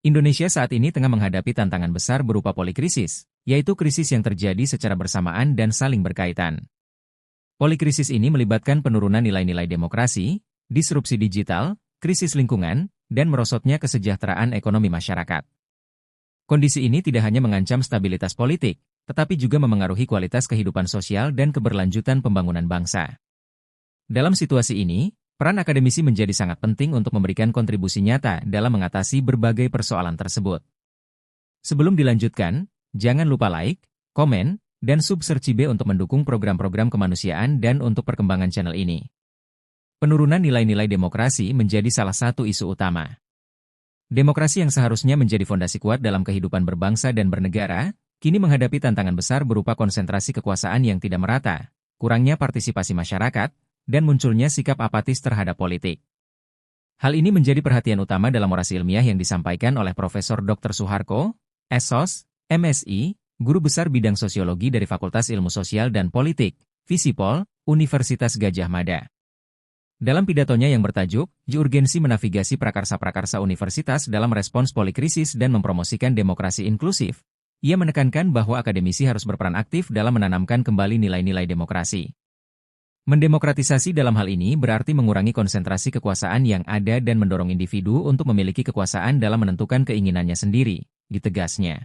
Indonesia saat ini tengah menghadapi tantangan besar berupa polikrisis, yaitu krisis yang terjadi secara bersamaan dan saling berkaitan. Polikrisis ini melibatkan penurunan nilai-nilai demokrasi, disrupsi digital, krisis lingkungan, dan merosotnya kesejahteraan ekonomi masyarakat. Kondisi ini tidak hanya mengancam stabilitas politik, tetapi juga memengaruhi kualitas kehidupan sosial dan keberlanjutan pembangunan bangsa. Dalam situasi ini, peran akademisi menjadi sangat penting untuk memberikan kontribusi nyata dalam mengatasi berbagai persoalan tersebut. Sebelum dilanjutkan, jangan lupa like, komen, dan subscribe untuk mendukung program-program kemanusiaan dan untuk perkembangan channel ini. Penurunan nilai-nilai demokrasi menjadi salah satu isu utama. Demokrasi yang seharusnya menjadi fondasi kuat dalam kehidupan berbangsa dan bernegara, kini menghadapi tantangan besar berupa konsentrasi kekuasaan yang tidak merata, kurangnya partisipasi masyarakat, dan munculnya sikap apatis terhadap politik. Hal ini menjadi perhatian utama dalam orasi ilmiah yang disampaikan oleh Profesor Dr. Suharko, SSOS, MSI, Guru Besar Bidang Sosiologi dari Fakultas Ilmu Sosial dan Politik, Visipol, Universitas Gadjah Mada. Dalam pidatonya yang bertajuk, Urgensi Menavigasi Prakarsa-Prakarsa Universitas dalam Respons Polikrisis dan Mempromosikan Demokrasi Inklusif, ia menekankan bahwa akademisi harus berperan aktif dalam menanamkan kembali nilai-nilai demokrasi. Mendemokratisasi dalam hal ini berarti mengurangi konsentrasi kekuasaan yang ada dan mendorong individu untuk memiliki kekuasaan dalam menentukan keinginannya sendiri, ditegasnya.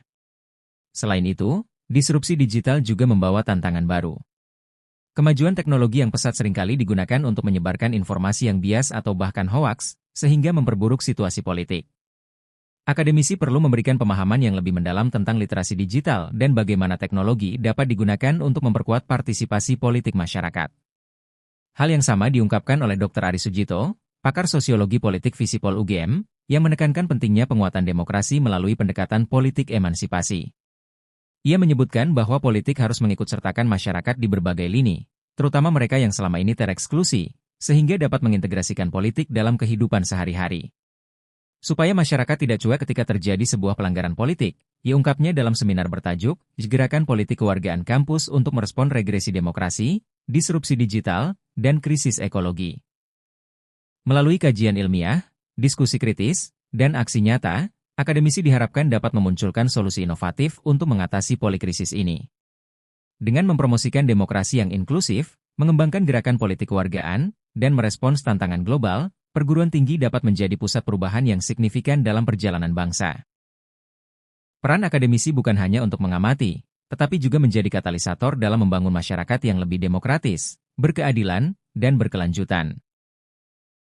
Selain itu, disrupsi digital juga membawa tantangan baru. Kemajuan teknologi yang pesat seringkali digunakan untuk menyebarkan informasi yang bias atau bahkan hoaks, sehingga memperburuk situasi politik. Akademisi perlu memberikan pemahaman yang lebih mendalam tentang literasi digital dan bagaimana teknologi dapat digunakan untuk memperkuat partisipasi politik masyarakat. Hal yang sama diungkapkan oleh Dr. Ari Sujito, pakar sosiologi politik Visipol UGM, yang menekankan pentingnya penguatan demokrasi melalui pendekatan politik emansipasi. Ia menyebutkan bahwa politik harus mengikut sertakan masyarakat di berbagai lini, terutama mereka yang selama ini tereksklusi, sehingga dapat mengintegrasikan politik dalam kehidupan sehari-hari. Supaya masyarakat tidak cuek ketika terjadi sebuah pelanggaran politik, ia ungkapnya dalam seminar bertajuk, Gerakan Politik Kewargaan Kampus untuk Merespon Regresi Demokrasi, Disrupsi Digital, dan Krisis Ekologi. Melalui kajian ilmiah, diskusi kritis, dan aksi nyata, akademisi diharapkan dapat memunculkan solusi inovatif untuk mengatasi polikrisis ini. Dengan mempromosikan demokrasi yang inklusif, mengembangkan gerakan politik kewargaan, dan merespons tantangan global, perguruan tinggi dapat menjadi pusat perubahan yang signifikan dalam perjalanan bangsa. Peran akademisi bukan hanya untuk mengamati, tetapi juga menjadi katalisator dalam membangun masyarakat yang lebih demokratis, berkeadilan, dan berkelanjutan.